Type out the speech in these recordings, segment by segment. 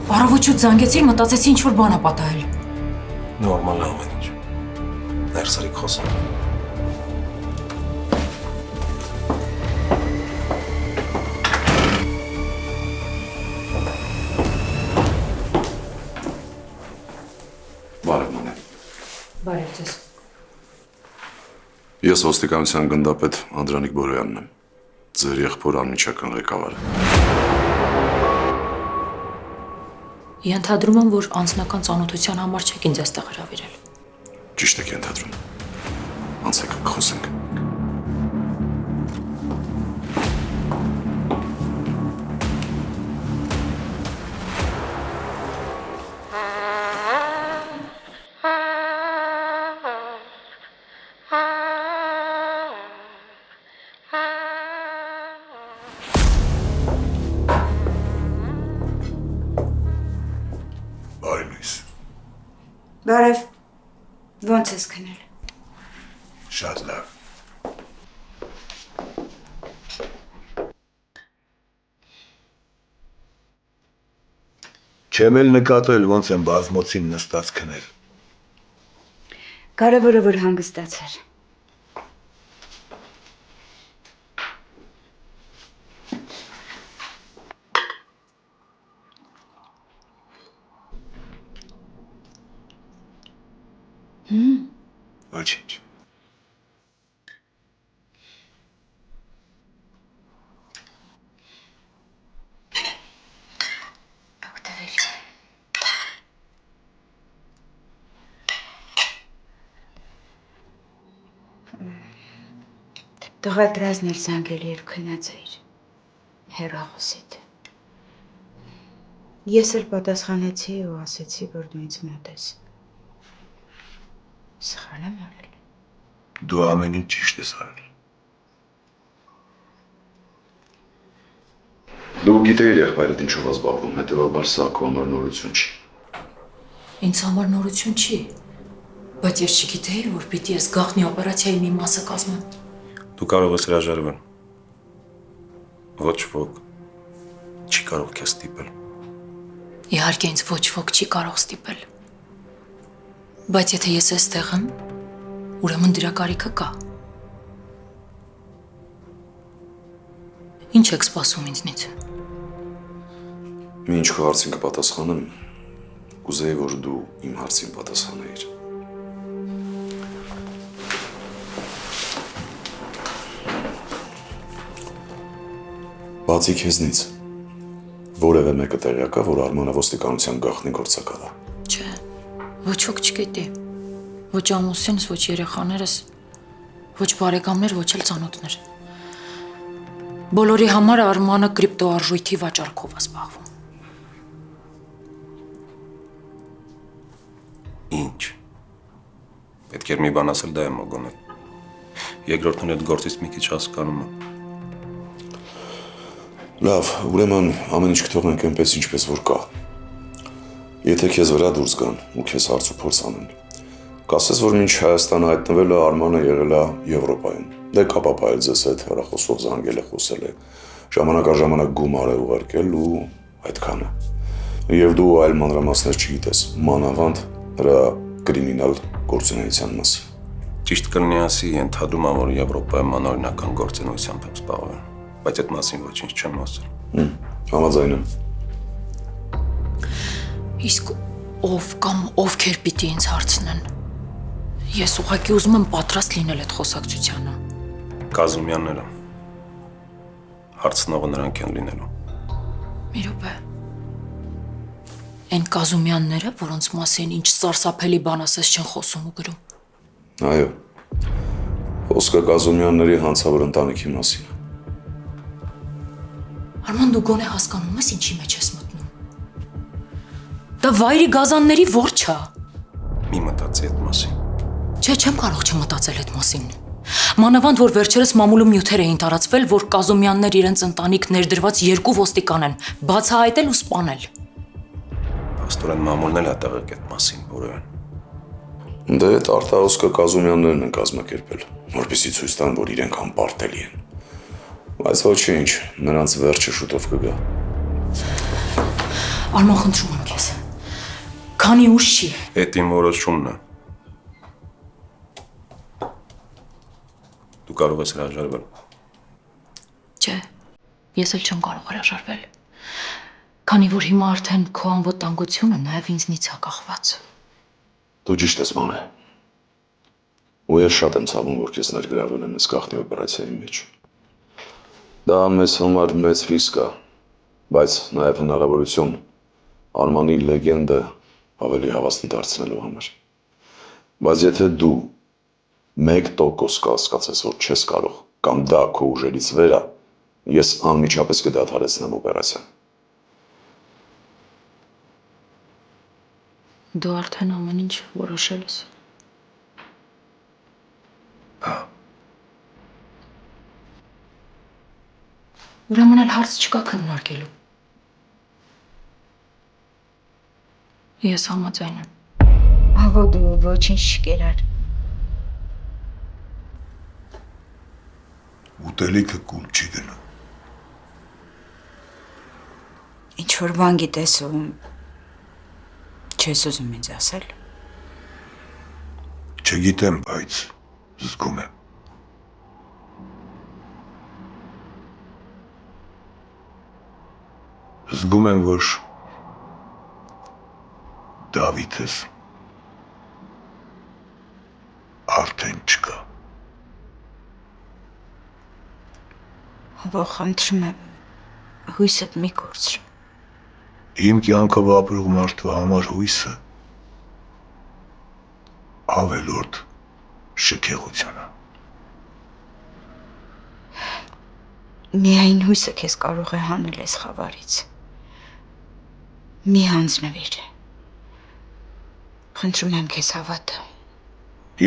Առավոտ զանգեցին, մտածեցի ինչ-որ բան ա պատահել։ Նորմալ է ամեն ինչ։ Ներսրիկ խոսում։ Բարև մանե։ Բարև ձեզ։ Ես ոստիկանության գնդապետ Անդրանիկ Բորոյանն եմ, ձեր եղբոր անմիջական ղեկավարը։ Ենթադրում եմ, որ անձնական ծանոթության համար չեք ինձ այստեղ հրավիրել։ Ճիշտ եք ենթադրում։ Անցեք, խոսենք։ Բարի լույս։ Բարև, ոնց ես քնել։ Շատ լավ։ Չեմ էլ նկատել, ոնց եմ բազմոցին նստած քնել։ Կարևորը որ հանգստացար։ Ոչինչ։ Տղատ ռազն էլ զանգել երբ քնած էիր, հեռախոսիդ։ Ես էլ պատասխանեցի ու ասեցի, որ դու ինձ մոտ ես։ Սխալ եմ արել։ Դու ամեն ինչ ճիշտ ես արել։ Դու գիտեիր եղբայրդ ինչով զբաղվում, հետևաբար սա քո համար նորություն չի։ Ինձ համար նորություն չի, բայց ես չգիտեի, որ պիտի ես գաղտնի օպերացիայի մի մասը կազմեմ։ Դու կարող ես հրաժարվել։ Ոչ ոք չի կարող քեզ ստիպել։ Իհարկե ինձ ոչ ոք չի կարող ստիպել։ Բայց եթե ես այստեղ եմ, ուրեմն դրա կարիքը կա։ Ինչ եք սպասում ինձնից։ Մինչ քո հարցին կպատասխանեմ, կուզեի, որ դու իմ հարցին պատասխանեիր։ Բացի քեզնից, որևէ մեկը տեղյակ է, որ Արմանը ոստիկանության գաղտնի գործակալ է։ Չէ, ոչ ոք չգիտի։ Ոչ ամուսինս, ոչ երեխաներս, ոչ բարեկամներ, ոչ էլ ծանոթներ։ Բոլորի համար Արմանը կրիպտոարժույթի վաճառքով է զբաղվում։ Ինչ։ Պետք էր մի բան ասել, դա եմ ոգոնել։ Երկրորդն այդ գործից մի քիչ հասկանում եմ։ Լավ, ուրեմն ամեն ինչ կթողնենք այնպես, ինչպես որ կա։ Եթե քեզ վրա դուրս գան ու քեզ հարց ու փորձ անեն, կասես, որ մինչ Հայաստանը հայտնվել է, Արմանը եղել է Եվրոպայում։ Դե կապապայել ձեզ հետ հեռախոսով զանգել է, խոսել է, ժամանակ առ ժամանակ գումար է ուղարկել ու այդքանը։ Եվ դու այլ մանրամասներ չգիտես, մանավանդ նրա կրիմինալ գործունեության մասին։ Ճիշտ կլինի ասի, ենթադրում եմ, որ Եվրոպայում անօրինական գործունեությամբ եմ զբաղվել, բայց այդ մասին ոչինչ չեմ ասել։ Համաձայն եմ։ Իսկ ով կամ ովքեր պիտի ինձ հարցնեն։ Ես ուղղակի ուզում եմ պատրաստ լինել այդ խոսակցությանը։ Կազումյանները։ Հարցնողը նրանք են լինելու։ Մի րոպե։ Այն Կազումյանները, որոնց մասին ինչ սարսափելի բան ասես չեն խոսում ու գրում։ Այո։ Խոսքը Կազումյանների հանցավոր ընտանիքի մասին։ Արման, դու գոնե հասկանում ես ինչի մեջ ես մտնում։ Դա վայրի գազանների ворջ է։ Մի մտածի այդ մասին։ Չէ, չեմ կարող չմտածել այդ մասին։ Մանավանդ որ վերջերս մամուլում նյութեր էին տարածվել, որ Կազումյաններ իրենց ընտանիք ներդրված 2 ոստիկան են բացահայտել ու սպանել։ Աստորեն մամուլն էլ է տեղեկ այդ մասին, Բորոյան։ Դե այդ արտահոսքը Կազումյաններն են կազմակերպել, որպեսզի ցույց տան, որ իրենք անպարտելի են։ Բայց ոչինչ, նրանց վերջը շուտով կգա։ Արման, խնդրում եմ քեզ։ Քանի ուշ չի։ Էդ իմ որոշումն է։ Դու կարող ես հրաժարվել։ Չէ, ես էլ չեմ կարող հրաժարվել։ Քանի որ հիմա արդեն քո անվտանգությունը նաև ինձնից է կախված։ Դու ճիշտ ես, մանե։ Ու ես շատ եմ ցավում, որ քեզ ներգրավել են այս գաղտնի օպերացիայի մեջ։ Դա մեզ համար մեծ ռիսկ է, բայց նաև հնարավորություն Արմանի լեգենդը ավելի հավաստի դարձնելու համար։ Բայց եթե դու 1% կհասկացես, որ չես կարող, կամ դա քո ուժերից վեր է, ես անմիջապես կդադարեցնեմ օպերացիան։ Դու արդեն ամեն ինչ որոշել ես։ Ուրեմն էլ հարց չկա քննարկելու։ Ես համաձայն եմ։ Ահա դու ոչինչ չկերար։ Ուտելիքը կուլ չի գնում։ Ինչ որ բան գիտես ու չես ուզում ինձ ասել։ Չգիտեմ, բայց զգում եմ։ Զգում եմ, որ Դավիթս արդեն չկա։ Ահա խնդրում եմ, հույսդ մի կորցրու։ Իմ կյանքով ապրող մարդու համար հույսը ավելորդ շքեղություն է։ Միայն հույսը քեզ կարող է հանել այս խավարից։ Մի հանձնվիր։ Խնդրում եմ քեզ հավատա։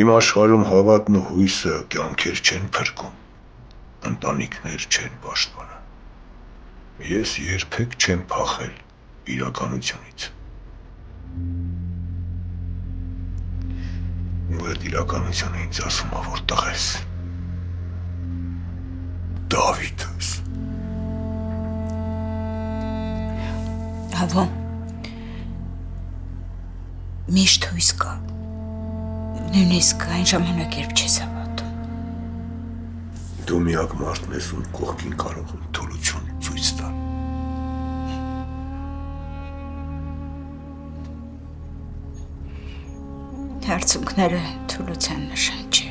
Իմ աշխարհում հավատն ու հույսը կյանքեր չեն փրկում, ընտանիքներ չեն պաշտպանում։ Ես երբեք չեմ փախել իրականությունից։ Ու այդ իրականությունը ինձ ասում է, որ տղես։ Դավիթս։ Ահա միշտ հույս կա։ Նույնիսկ այն ժամանակ, երբ չես հավատում։ Դու միակ մարդն ես, ում կողքին կարող եմ թուլություն ցույց տալ։ Հարցունքները թուլության նշան չէ։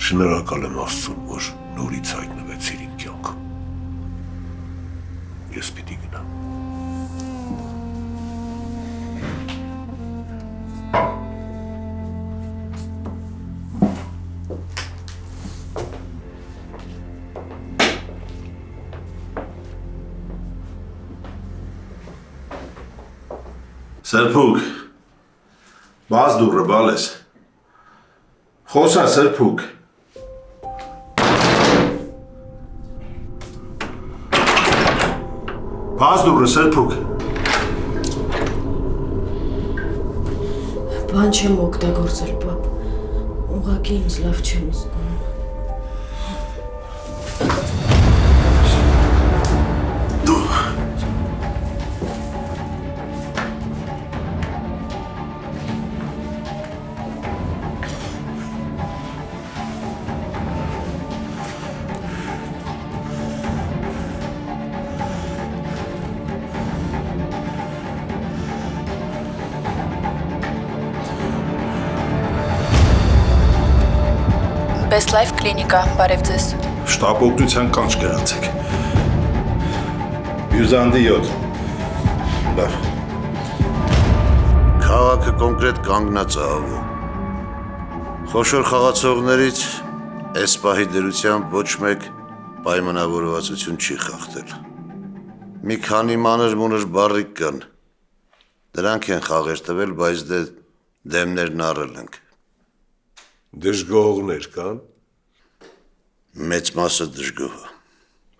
Շնորհակալ եմ Աստծուն, որ նորից հայտնվեցիր իմ կյանքում։ Ես պիտի գնամ։ Սրբուկ, բաց դուռը, բալես։ Խոսա, Սրբուկ։ Բաց դուռը, Սրբուկ։ Բան չեմ օգտագործել, պապ։ Ուղղակի ինձ լավ չեմ զգում։ Best Life կլինիկա, բարև ձեզ։ Շտապ օգնության կանչ գրացեք։ Բյուզանդի 7։ Լավ։ Քաղաքը կոնկրետ կանգնած է ահվում։ Խոշոր խաղացողներից այս պահի դրությամբ ոչ մեկ պայմանավորվածություն չի խախտել։ Մի քանի մանր-մունր բառիկ կան։ Դրանք են խաղեր տվել, բայց դեմներն առել ենք։ Դժգոհողներ կան։ Մեծ մասը դժգոհ է։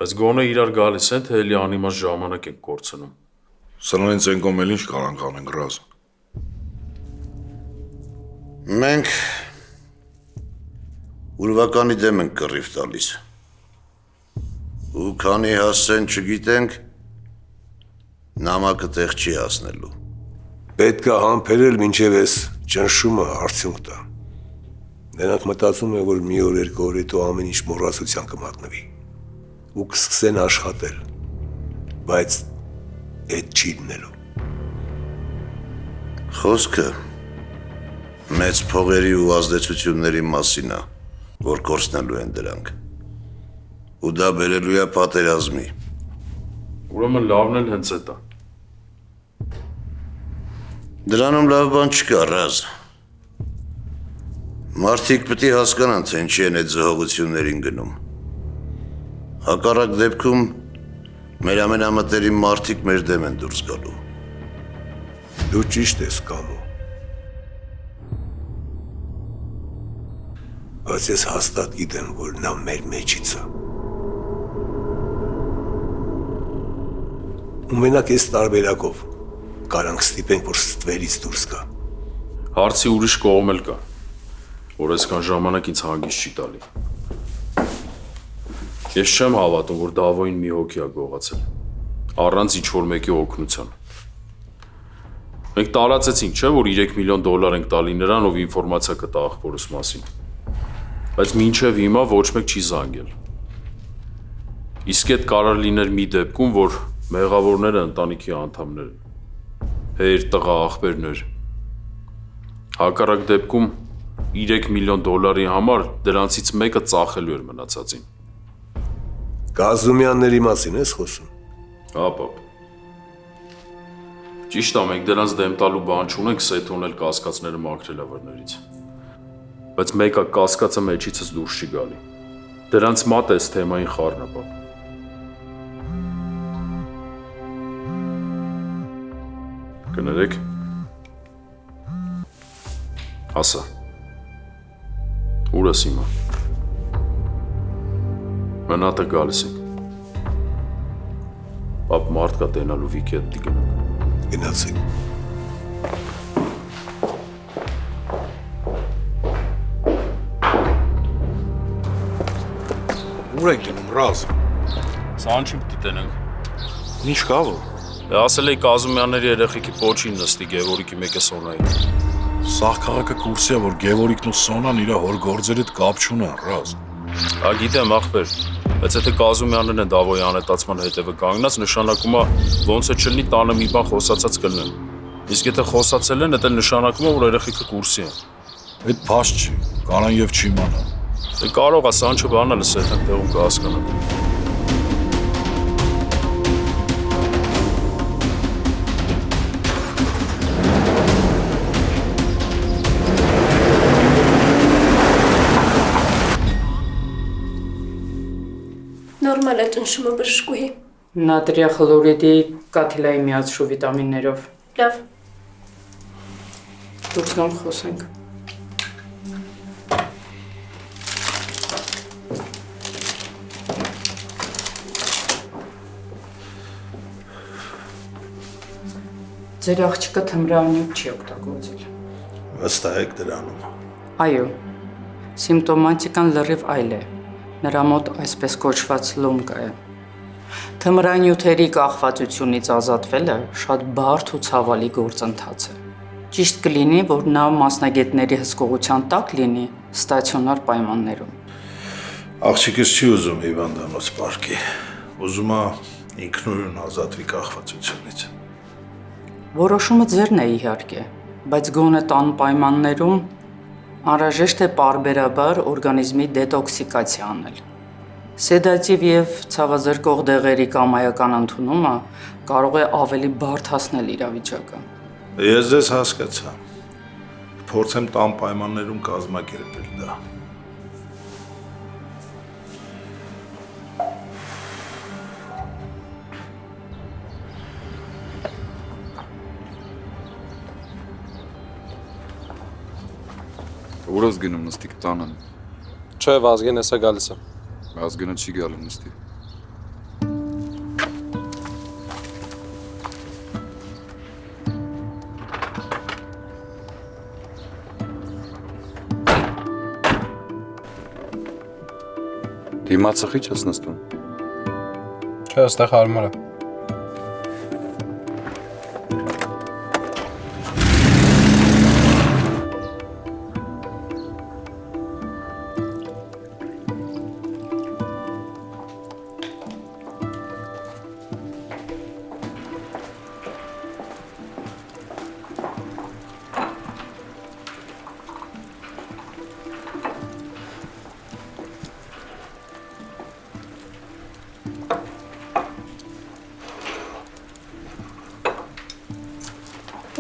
Բայց գոնե իրար գալիս են, թե էլի անիմաստ ժամանակ ենք կորցնում։ Սրանից են կոմել ինչ կարանք անենք ռազ։ Մենք ուրվականի դեմ ենք կռիվ տալիս։ Ու քանի հասցեն չգիտենք, նամակը տեղ չի հասնելու։ Պետք է համբերել մինչև այս ճնշումը արդյունք տա։ Նրանք մտածում են, որ մի օր երկու օր հետո ամեն ինչ մոռացության կմատնվի ու կսկսեն աշխատել, բայց այդ չի լինելու։ Խոսքը մեծ փողերի ու ազդեցությունների մասին է, որ կորցնելու են դրանք։ Ու դա բերելու է պատերազմի։ Ուրեմն լավն էլ հենց այդ է։ Դրանում լավ բան չկա, Ռազ։ Մարդիկ պետք է հասկանան, թե ինչի են այդ զոհողություններին գնում։ Հակառակ դեպքում մեր ամենամտերիմ մարդիկ մեր դեմ են դուրս գալու։ Դու ճիշտ ես կամու։ Բայց ես հաստատ գիտեմ, որ նա մեր մեջից է։ Ու մենակ այս տարբերակով կարանք ստիպենք, որ ստվերից դուրս գա։ Հարցի ուրիշ կողմ էլ կա, որ այսքան ժամանակ ինձ հանգիստ չի տալի։ Ես չեմ հավատում, որ Դավոյին մի հոգի է գողացել, առանց ինչ-որ մեկի օգնության։ Մենք տարածեցինք, չէ, որ 3 միլիոն դոլար ենք տալի նրան, ով ինֆորմացիա կտա աղբորս մասին։ Բայց մինչև հիմա ոչ մեկ չի զանգել։ Իսկ այդ կարող լիներ մի դեպքում, որ մեղավորները ընտանիքի անդամներ են, հեր, տղա, աղբերներ։ Հակառակ դեպքում 3 միլիոն դոլարի համար դրանցից մեկը ծախելու էր մնացածին։ Կազումյանների մասին ես խոսում։ Հա, պապ։ Ճիշտ է, մենք դրանց դեմ տալու բան չունենք, սեթոնել կասկածները մաքրել ավարներից։ Բայց մեկը կասկածը մեջիցս դուրս չի գալի։ Դրանց մատ էս թեմային խառն է, պապ։ Կներեք։ Ասա։ Ուր ես հիմա։ Մնատը գալիս ենք։ Պապ մարդ կա տենալու Վիկի հետ գնանք։ Գնացեք։ Ուր ենք գնում, Ռազ։ Սան չի պիտի տենենք։ Ինչ կա որ։ Ասել էի Կազումյանների երեխեքի պոչին նստի Գևորիկի մեկը Սոնայի։ Սաղ քաղաքը կուրսի է, որ Գևորիկն ու Սոնան իր հոր գործերի հետ կապ չունեն, Ռազ։ Հա գիտեմ, ախպեր, բայց եթե Կազումյաններն են Դավոյի անհետացման հետևը կանգնած, նշանակում է ոնց է չլինի տանը մի բան խոսացած կլինեն։ Իսկ եթե խոսացել են, դա նշանակում է, որ երեխեքը կուրսի են։ Այդ փաստ չի, կանան եւ չիմանան։ Դե կարող է Սանչը բանը լսել, թե տեղում կհասկանա։ Նորմալ է ճնշումը բժշկուհի։ Նատրիա խլորիդի կաթիլայի միացրու վիտամիններով։ Լավ։ Դուրս գամ խոսենք։ Ձեր աղջիկը թմրանյութ չի օգտագործել։ Վստահ դրանում։ Այո, սիմպտոմատիկան լրիվ այլ է։ Նրա մոտ այսպես կոչված լոմկա է։ Թմրանյութերի կախվածությունից ազատվելը շատ բարդ ու ցավալի գործընթաց է։ Ճիշտ կլինի, որ նա մասնագետների հսկողության տակ լինի ստացիոնար պայմաններում։ Աղջիկս չի ուզում հիվանդանոց պարկի։ Ուզում է ինքնուրույն ազատվի կախվածությունից։ Որոշումը ձերն է իհարկե, բայց գոնե տան պայմաններում անհրաժեշտ է պարբերաբար օրգանիզմի դետոքսիկացիա անել։ Սեդատիվ եւ ցավազրկող դեղերի կամայական ընդունումը կարող է ավելի բարդացնել իրավիճակը։ Ես ձեզ հասկացա։ Փորձեմ տան պայմաններում կազմակերպել դա։ Ուր ես գնում նստիկ տանն։ Չէ, Վազգեն էսա գալիս է։ Վազգենը չի գալու նստի։ Դիմացը խիչ ես նստում։ Չէ, այստեղ հարմար է։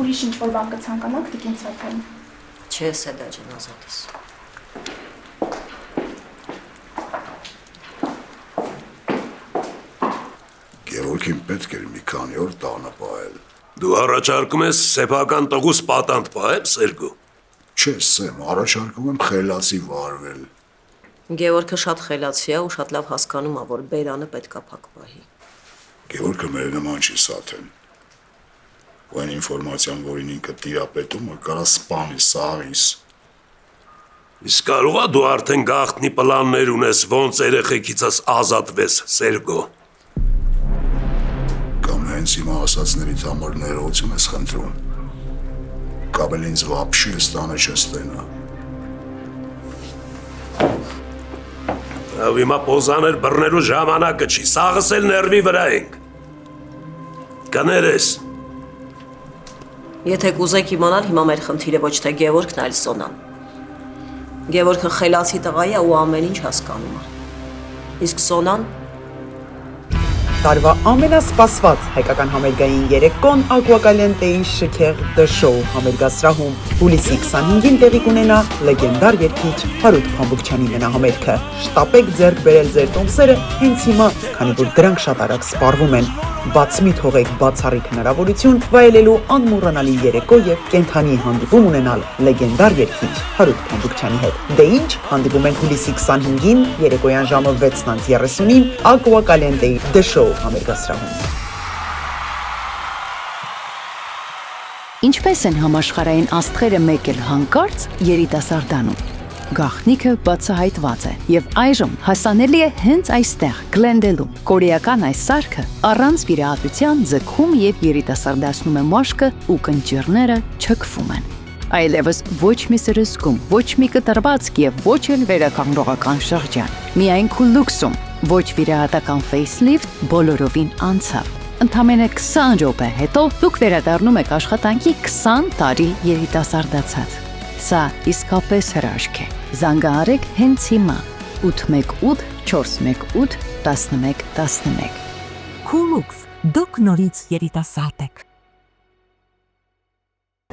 Ուրիշ ինչ-որ բան կցանկանաք տիկին Սաթեն։ Չէ, Սեդա ջան, ազատես։ Գևորգին պետք էր մի քանի օր տանը պահել։ Դու առաջարկում ես սեփական տղուս պատանդ պահել, Սերգո։ Չէ, Սեմ, առաջարկում եմ խելացի վարվել։ Գևորգը շատ խելացի է ու շատ լավ հասկանում է, որ բերանը պետքա փակ պահի։ Գևորգը մեր նման չի Սաթեն։ Ու այն ինֆորմացիան, որին ինքը տիրապետում է, կարա սպանի, սաղիս։ Իսկ կարողա դու արդեն գաղտնի պլաններ ունես, ոնց երեխեքիցս ազատվես, Սերգո։ Կամ հենց հիմա ասածներից համար ներողություն ես խնդրում։ Կաբել ինձ վապշի ես տանը չես տենա։Ավ հիմա պոզաներ բռնելու ժամանակը չի, սաղս էլ ներվի վրա ենք։ Կներես։ Եթե կուզեք իմանալ, հիմա մեր խնդիրը ոչ թե Գևորգն, այլ Սոնան։ Գևորգը խելացի տղա է ու ամեն ինչ հասկանում է։ Իսկ Սոնան Տարվա ամենասպասված հայկական համերգային երեկոն Ակուակալենտեի շքեղ դշոու համերգասրահում հուլիսի 25-ին տեղի կունենա լեգենդար երգիչ Հարութ Փամբուկչյանի մենահամերգը։ Շտապեք ձեռք բերել ձեր տոմսերը հենց հիմա, քանի որ դրանք շատ արագ սպառվում են։ Բաց մի թողեք բացառիկ հնարավորություն վայելելու անմոռանալի երեկո եւ կենթանի հանդիպում ունենալ լեգենդար երգիչ Հարութ Փամբուկչյանի հետ։ Դե ինչ, հանդիպում ենք հուլիսի 25-ին երեկոյան ժամը 6:30-ին Ակուակալենտեի դշոու համերգասրահում։ Ինչպես են համաշխարհային աստղերը մեկ էլ հանկարծ երիտասարդանում։ Գաղտնիքը բացահայտված է եւ այժմ հասանելի է հենց այստեղ Գլենդելում։ Կորեական այս սարքը առանց վիրահատության ձգում եւ երիտասարդացնում է մաշկը ու կնճիռները չքվում են։ Այլևս ոչ մի սրսկում, ոչ մի կտրվածք եւ ոչ էլ վերականգնողական շրջան։ Միայն քուլուքսում, ոչ վիրահատական facelift բոլորովին անցավ։ Ընդամենը 20 րոպե հետո դուք վերադառնում եք աշխատանքի 20 տարի երիտասարդացած։ Սա իսկապես հրաշք է։ Զանգահարեք հենց հիմա 818 418 1111։ Քուլուքս, դուք նորից երիտասարդ եք։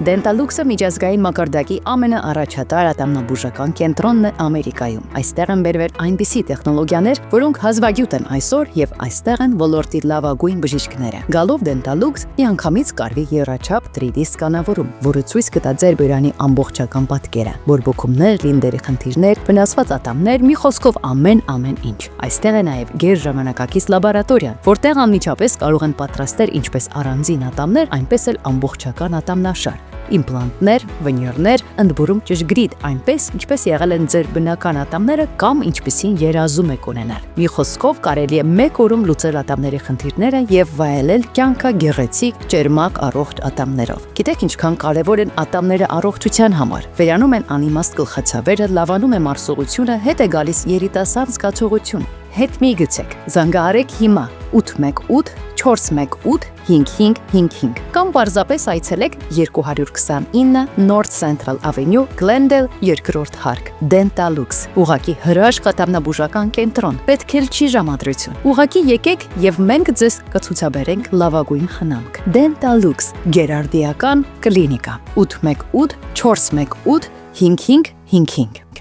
Դենտալուքսը միջազգային մակարդակի ամենաառաջատար ատամնաբուժական կենտրոնն է Ամերիկայում։ Այստեղ են բերվել այնպիսի տեխնոլոգիաներ, որոնք հազվագյուտ են այսօր եւ այստեղ են ոլորտի լավագույն բժիշկները։ Գալով Դենտալուքս միանգամից կարվի եռաչափ 3D սկանավորում, որը ցույց կտա ձեր բերանի ամբողջական պատկերը, բորբոքումներ, լինդերի խնդիրներ, վնասված ատամներ, մի խոսքով ամեն ինչ։ Այստեղ է նաեւ գերժամանակակից լաբորատորիա, որտեղ անմիջապես կարող են պատրաստել ինչպես առանձին ատամներ, այնպես էլ ամբողջական ատամնաշար։ Իմպլանտներ, վինիրներ, ընդբուրում ճշգրիտ, այնպես ինչպես եղել են ձեր բնական ատամները կամ ինչպիսին երազում եք ունենալ։ Մի խոսքով կարելի է մեկ օրում լուծել ատամների խնդիրները եւ վայելել կյանքը գեղեցիկ, ճերմակ, առողջ ատամներով։ Գիտեք ինչքան կարեւոր են ատամները առողջության համար։ Վերանում են անիմաստ գլխացավերը, լավանում է մարսողությունը, հետ է գալիս երիտասարդ զգացողություն։ Հետ մի գցեք։ Զանգահարեք հիմա 818 418 5555 կամ պարզապես այցելեք 229 North Central Avenue, Glendale, 2-րդ հարկ, Dentalux։ Ուղղակի հրաշք ատամնաբուժական կենտրոն, պետք էլ չի ժամադրություն։ Ուղղակի եկեք եւ մենք ձեզ կցուցաբերենք լավագույն խնամք։ Dentalux, գերարդիական կլինիկա, 818 418 5555։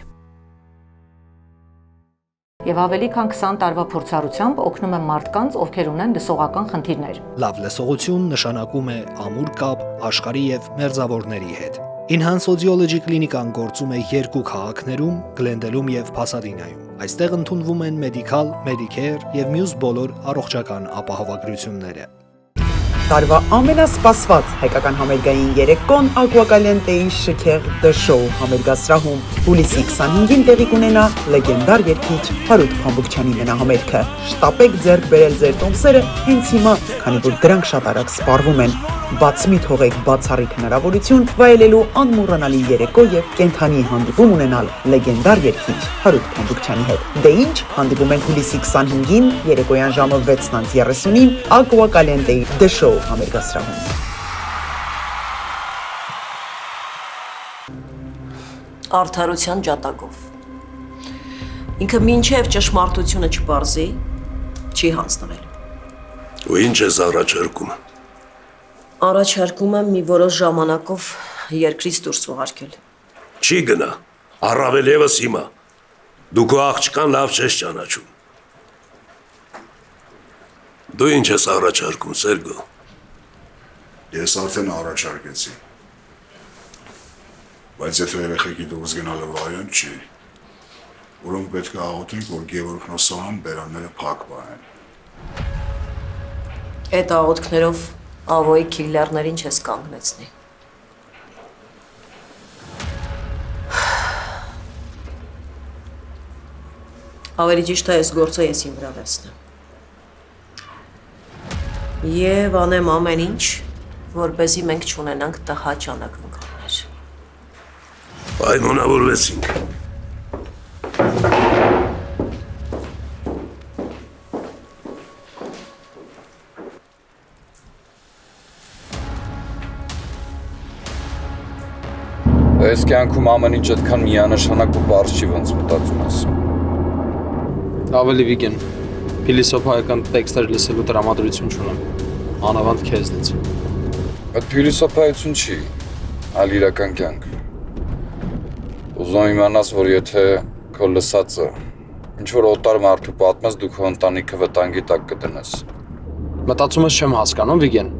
Եվ ավելի քան 20 տարվա փորձառությամբ օգնում է մարդկանց, ովքեր ունեն լսողական խնդիրներ։ Լավ լսողություն նշանակում է ամուր կապ աշխարհի եւ մերձավորների հետ։ Enhance Audiology կլինիկան գործում է 2 քաղաքներում՝ Գլենդելում եւ Փասադինայում։ Այստեղ ընդունվում են մեդիկալ, մեդիկեյր եւ մյուս բոլոր առողջական ապահովագրությունները։ Տարվա ամենասպասված հայկական համերգային երեկոն Ակվակալենտեի շքեղ դշոու համերգասրահում հուլիսի 25-ին տեղի կունենա լեգենդար երգիչ Հարութ Փամբուկչյանի մենահամերգը։ Շտապեք ձեռք բերել ձեր տոմսերը հենց հիմա, քանի որ դրանք շատ արագ սպառվում են։ Բաց մի թողեք բացառիկ հնարավորություն վայելելու անմոռանալի երեկո եւ կենթանի հանդիպում ունենալ լեգենդար երգիչ Հարութ Փամբուկչյանի հետ։ Դե ինչ, հանդիպում ենք հուլիսի 25-ին երեկոյան ժամը 6:30-ին Ակվակալենտեի դշոու համերգասրահում։ Արդարության ջատագով։ Ինքը մինչև ճշմարտությունը չպարզի, չի հանձնվել։ Ու ինչ ես առաջարկում։ Առաջարկում եմ մի որոշ ժամանակով երկրից դուրս ուղարկել։ Չի գնա, առավել եւս հիմա։ Դու քո աղջկան լավ չես ճանաչում։ Դու ինչ ես առաջարկում, Սերգո։ Ես արդեն առաջարկեցի։ Բայց եթե երեխեքի դուրս գնալը վայոն չի, որոնք պետք է աղոթենք, որ Գևորգն ու Սոնան բերանները փակ պահեն։ Այդ աղոթքներով Ավոյի քիլլերներին չես կանգնեցնի։ Ավելի ճիշտ է այս գործը ես իմ վրա վերցնեմ։ Եվ անեմ ամեն ինչ, որպեսզի մենք չունենանք տհաճ անակնկալներ։ Պայմանավորվեցինք։ Այս կյանքում ամեն ինչ այդքան միանշանակ ու բարձ չի, ոնց մտածում ես։ Ավելի Վիգեն, փիլիսոփայական տեքստեր լսելու տրամադրություն չունեմ, անավանդ քեզնից։ Այդ փիլիսոփայություն չի, այլ իրական կյանք։ Ուզում իմանաս, որ եթե քո լսածը ինչ-որ օտար մարդու պատմես, դու քո ընտանիքը վտանգի տակ կդնես։ Մտածում ես չեմ հասկանում, Վիգեն։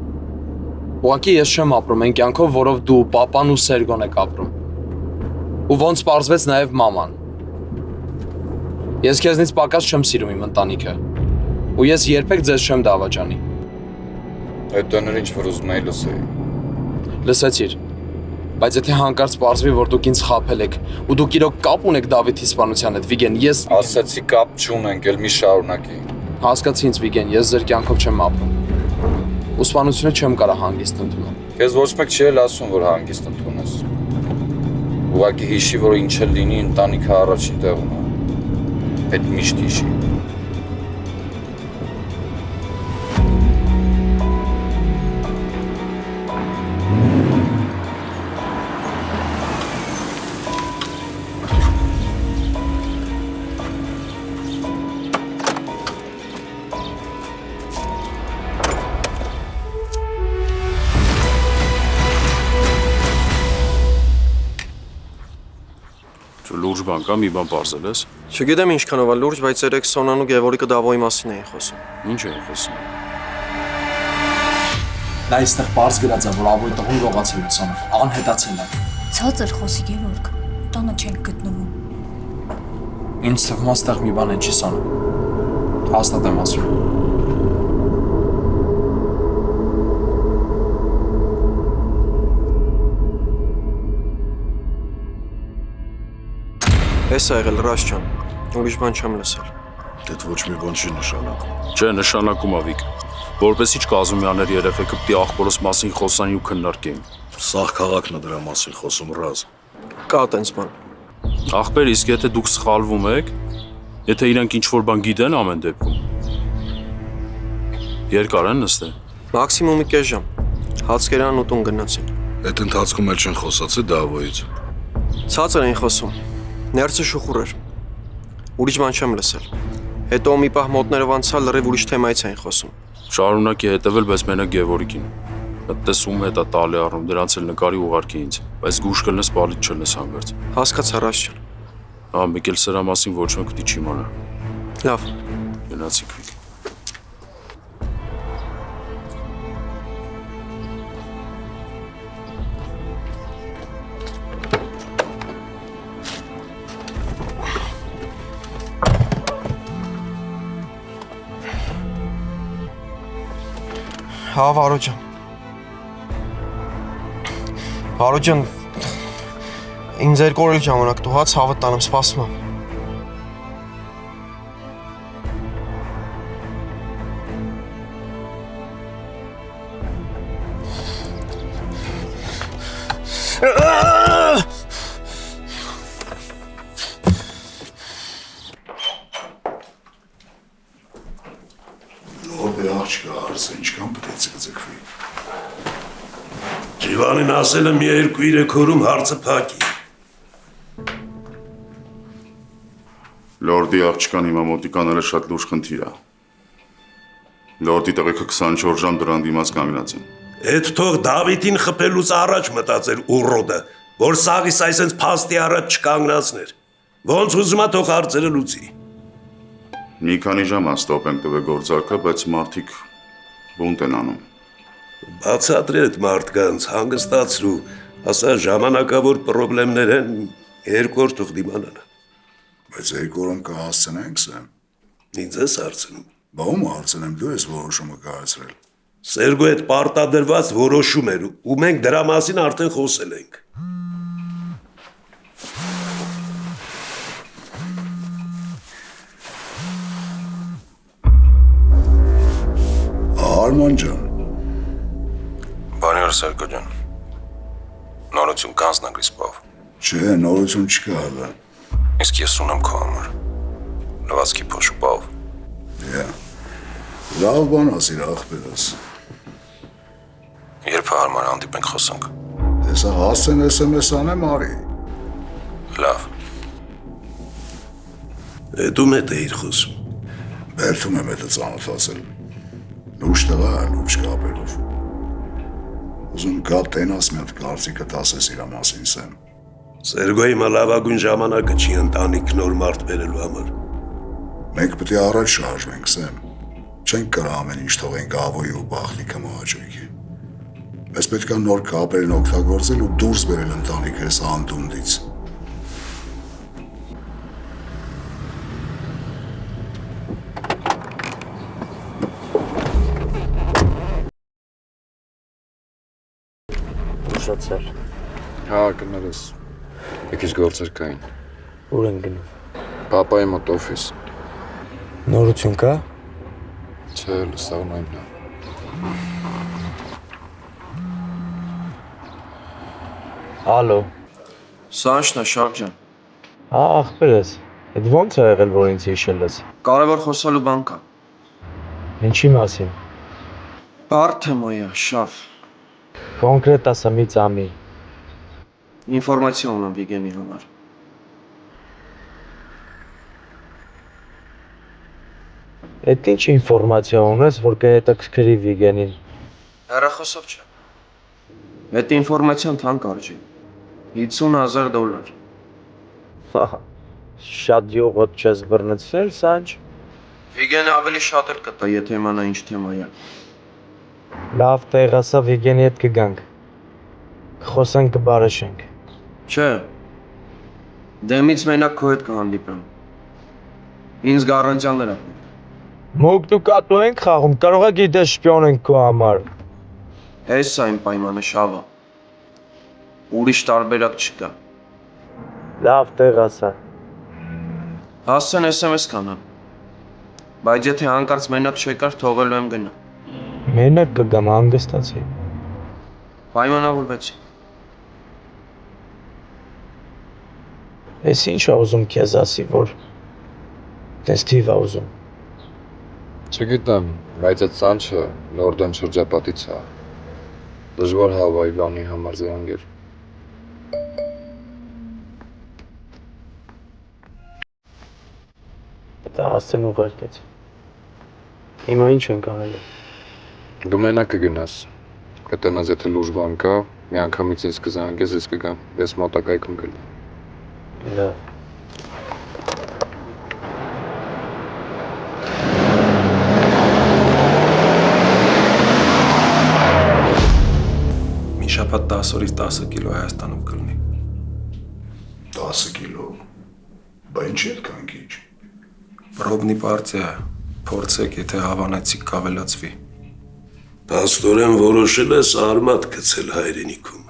Ուղղակի ես չեմ ապրում այն կյանքով, որով դու պապան ու Սերգոն եք ապրում։ Ու ոնց պարզվեց նաև մաման։ Ես քեզնից պակաս չեմ սիրում իմ ընտանիքը։ Ու ես երբեք ձեզ չեմ դավաճանի։ Այդ տոները ինչ որ ուզում էի լսեի։ Լսեցիր։ Բայց եթե հանկարծ պարզվի, որ դուք ինձ խաբել եք, ու դուք իրոք կապ ունեք Դավիթի սպանության հետ, Վիգեն, ես ասացի կապ չունենք, էլ մի շարունակի։ Հասկացի ինձ, Վիգեն, ես ձեր կյանքով չեմ ապրում։ Ու սպանությունը չեմ կարող հանգիստ ընդունել։ Քեզ ոչ մեկ չի էլ ասում, որ հանգիստ ընդունես։ Ուղղակի հիշի, որ ինչ էլ լինի, ընտանիքը առաջին տեղում է։ Այդ միշտ հիշի։ Լուրջ բան կա, մի բան պարզել ես։ Չգիտեմ ինչքանով է լուրջ, բայց երեք Սոնան ու Գևորգը Դավոյի մասին էին խոսում։ Ինչ էին խոսում։ Նա այստեղ պարզ գրած է, որ Ավոյի տղուն լողացել է Սոնան, անհետացել է։ Ցածր խոսի Գևորգ, տանը չենք գտնվում։ Ինձ թվում է այստեղ մի բան չի Սոնան։ Հաստատ եմ ասում։ Էս է եղել Ռաշ ջան, ուրիշ բան չեմ լսել։ Դեդ ոչ մի բան չի նշանակում։ Չէ, նշանակում ավիկ։ Որպես ինչ Կազումյաններ երեխեքը պիտի աղբորս մասին խոսային ու քննարկեին։ Սաղ քաղաքն է դրա մասին խոսում Ռազ։ Կա տենց բան։ Աղբեր, իսկ եթե դուք սխալվում եք, եթե իրենք ինչ-որ բան գիտեն ամեն դեպքում։ Երկար են նստել։ Մաքսիմում մի կես ժամ։ Հացկերան ու տուն գնացին։ Այդ ընթացքում էլ չեն խոսացել Դավոյից։ Ցածր էին խոսում։ Ներսը շուխուր էր։ Ուրիշ բան չեմ լսել։ Հետո մի պահ մոտներով անցալ լրիվ ուրիշ թեմայից էին խոսում։ Շարունակի հետևել, բայց մենակ Գևորգին։ Տեսում հետա տալի առնում, դրանց էլ նկարի ուղարկի ինձ, բայց գուշ կլնես բալից չլնես հանգարց։ Հասկացա Ռաշ ջան։ Հա, մեկ էլ սրա մասին ոչ մեկ պիտի չիմանա։ Լավ։ Գնացիք։ Հա, Վարո ջան։ Վարո ջան, ինձ 2 օր էլ ժամանակ տուղաց, հավը տանեմ, սպասում եմ։ Լորբե աղջկա հարցը ինչքան պետք է ձգձգվի։ Ջիվանին ասել եմ 2-3 օրում հարցը փակի։ Լորդի աղջկան հիմա մոտիկաները շատ լուրջ խնդիր է։ Լորդի տղեկը 24 ժամ դրան դիմաց կանգնած են։ Էդ թող Դավիթին խփելուց առաջ մտածեր ուռոդը, որ սաղիս այսենց փաստի առաջ չկանգնացներ։ Ոնց ուզում է թող հարցերը լուծի։ Մի քանի ժամ ստոպ ենք տվել գործարքը, բայց մարդիկ բունտ են անում։ Բացատրի այդ մարդկանց, հանգստացրու, ասա ժամանակավոր պրոբլեմներ են, 2 օր թող դիմանան։ Բայց 2 օրում կհասցնենք սեմ։ Ինձ ես հարցնում։ Բա ում հարցնեմ, դու ես որոշումը կայացրել։ Սերգո այդ պարտադրված որոշում էր ու մենք դրա մասին արդեն խոսել ենք։ Արման ջան։ Բարի օր Սերգո ջան։ Նորություն կանցնագրի սպավ։ Չէ, նորություն չկա հələ։ Իսկ ես ունեմ քո համար։ Լվացքի փոշու բավ։ Լավ բան ասիր աղբերս։ Երբ հարմար հանդիպենք խոսանք։ Տեսա հասցեն SMS անեմ արի։ Լավ։ Դու մետ էիր խոսում։ Բերդում եմ հետը ծանոթացել։ Լուրջ տղա է, լուրջ կապերով։ Ուզում գա տենաս մի հատ կարծիքը տասես իրա մասին սեմ։ Սերգոյի լավագույն ժամանակը չի ընտանիք նոր մարդ բերելու համար։ Մենք պետք է առաջ շարժվենք սեմ։ Չենք կրա ամեն ինչ թողենք ավոյի ու բախտիկը մահաճույքի։ Մեզ պետք է նոր կապերն օգտագործել ու դուրս բերել ընտանիքը այս անդունդից։ Ուշացել։ Հա, գնալիս։ Եկես գործեր կային։ Ուր են գնում։ Պապայի մոտ օֆիս։ Նորություն կա։ Չէ, լսաղն այնն է։ Ալո։ Սանջն է, Շահ ջան։ Հա, աղբերս։ Այդ ո՞նց է եղել, որ ինձ հիշել ես։ Կարևոր խոսալու բան կա։ Ինչի մասին։ Բարդ թեմայա, Շահ։ Կոնկրետ ասա մի ծամի։ Ինֆորմացիա ունեմ Վիգենի համար։ Էդ ինչ ինֆորմացիա ունես, որ կհետաքրքրի Վիգենին։ Հեռախոսով չէ։ Այդ ինֆորմացիան թանկ արժի։ $50,000։ Հա, շատ յուղոտ չես բռնցրել, Սանջ։ Վիգենը ավելի շատ էլ կտա, եթե իմանա ինչ թեմա է։ Լավ տեղ ասա Վիգենի հետ կգանք։ Խոսենք կբարաշենք։ Չէ։ Դեմից մենակ քո հետ կհանդիպեմ։ Ինձ գառանտիաներ ա։ Մոկն ու կատու ենք խաղում, կարող է գիտես շպիոն ենք քո համար։ Էս այն պայմանը Շավա։ Ուրիշ տարբերակ չկա։ Լավ տեղ ասա։ Հասցեն SMS կանեմ։ Բայց եթե հանկարծ մենակ չեկար, թողելու եմ գնա։ Մենակ կգամ, հանգստացի։ Պայմանավորվեցի։ Էս ինչ է ուզում քեզ ասի, որ տես թիվ է ուզում։ Չգիտեմ, բայց այդ Սանչը Լորդոն շրջապատից է։ Դժվար Հավայի բանի համար զանգել։ Դա հասցեն ուղարկեց։ Հիմա ինչ ենք անելու։ Դու մենակ կգնաս։ Կտնաս եթե լուրջ բան կա, մի անգամից ես կզանգես, ես կգամ։ Ես մոտակայքում կլինեմ։ Լավ։ Մի շաբաթ 10 օրից 10 կիլո Հայաստանում կլինի։ 10 կիլո։ Բա ինչի՞ է կան քիչ։ Պրոբնի պարտիա, փորձեք, եթե հավանեցիք կավելացվի։ Աստորեն որոշել ես արմատ գցել հայրենիքում։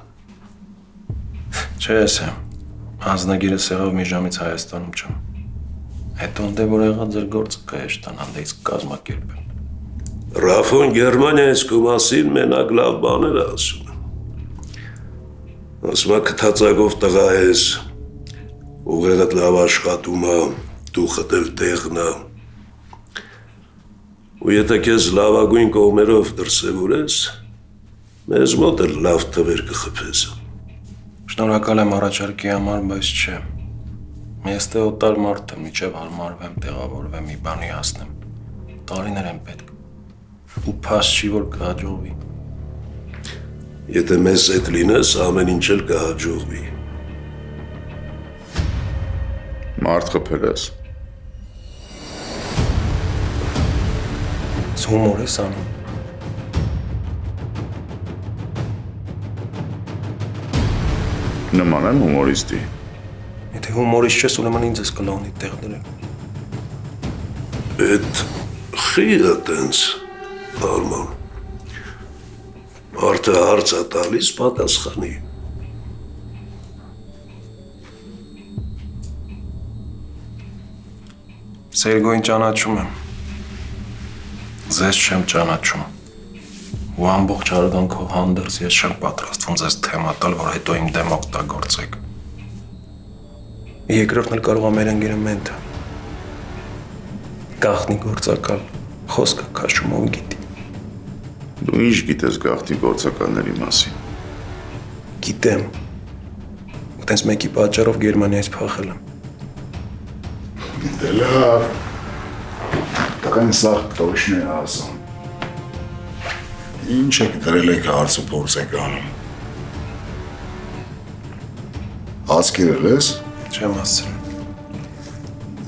Չէ, Սեմ, հանձնագիրը սեղավ մի ժամից Հայաստանում չեմ։ Հետո ընդ է որ եղած ձեր գործը կհեշտան հանդեից կազմակերպել։ Ռաֆոն Գերմանիայից քո մասին մենակ լավ բաներ է ասում։ Ասում է քթածագով տղա ես, ուղեղդ լավ աշխատում է, դու խտել տեղն է։ Ու եթե քեզ լավագույն կողմերով դրսևորես, մեզ մոտ էլ լավ թվեր կխփես։ Շնորհակալ եմ առաջարկի համար, բայց չէ։ Ես դե օտար մարդ եմ, միջև հարմարվեմ, տեղավորվեմ, մի բանի հասնեմ։ Տարիներ են պետք։ Ու փաստ չի, որ կհաջողվի։ Եթե մեզ հետ լինես, ամեն ինչ էլ կհաջողվի։ Մարդ խփել ես։ Հումոր ես անում։ Նման եմ հումորիստի։ Եթե հումորիստ չես, ուրեմն ինձ ես կլոնի տեղ դրել։ Էդ խիղը տենց, Արման։ Մարդը հարց է տալիս, պատասխանի։ Սերգոյին ճանաչում եմ։ Ձեզ չեմ ճանաչում։ Ու ամբողջ արգանքով հանդերձ ես չեմ պատրաստվում ձեզ թեմա տալ, որ հետո իմ դեմ օգտագործեք։ Երկրորդն էլ կարող է մեր ընկերմենտը։ Գաղտնի գործակալ, խոսքը քաշում ով գիտի։ Դու ինչ գիտես գաղտնի գործակալների մասին։ Գիտեմ։ Ու տենց մեկի պատճառով Գերմանիայից փախել եմ։ Դե լավ։ Տղեն սաղ տոշն է ասում։ Ինչ եք դրել եք հարց ու փորձ եք անում։ Հասկերել ես։ Չեմ հասցրել։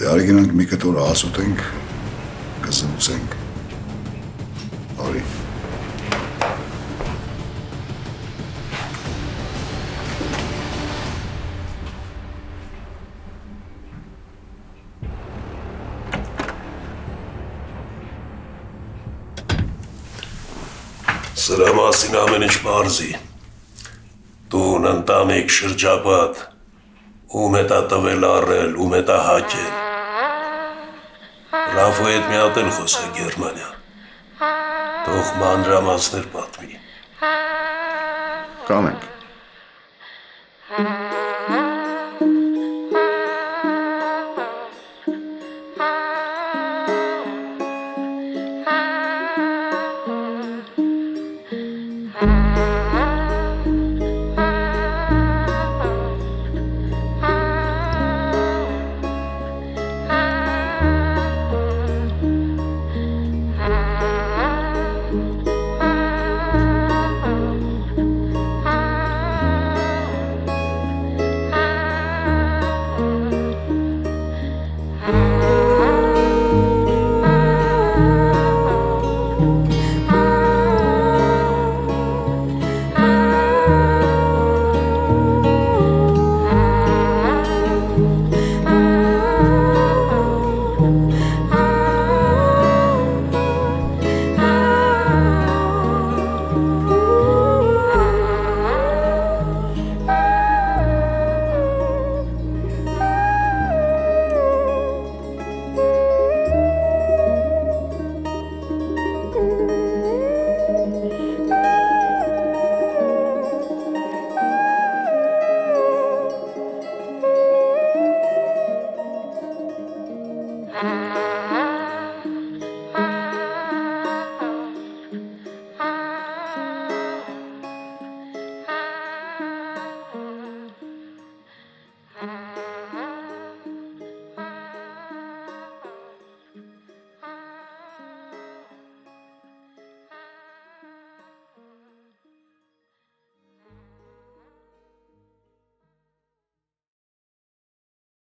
Դե արի գնանք մի կտոր ասուտենք, կզրուցենք։ Արի։ Սրա մասին ամեն ինչ մարզի։ Տուն, ընտանիք, շրջապատ, ում հետ է տվել առել, ում հետ է հակել։ Ռաֆոյի հետ մի հատ էլ խոսա Գերմանիա։ Թող մանրամասներ պատմի։ Կանենք։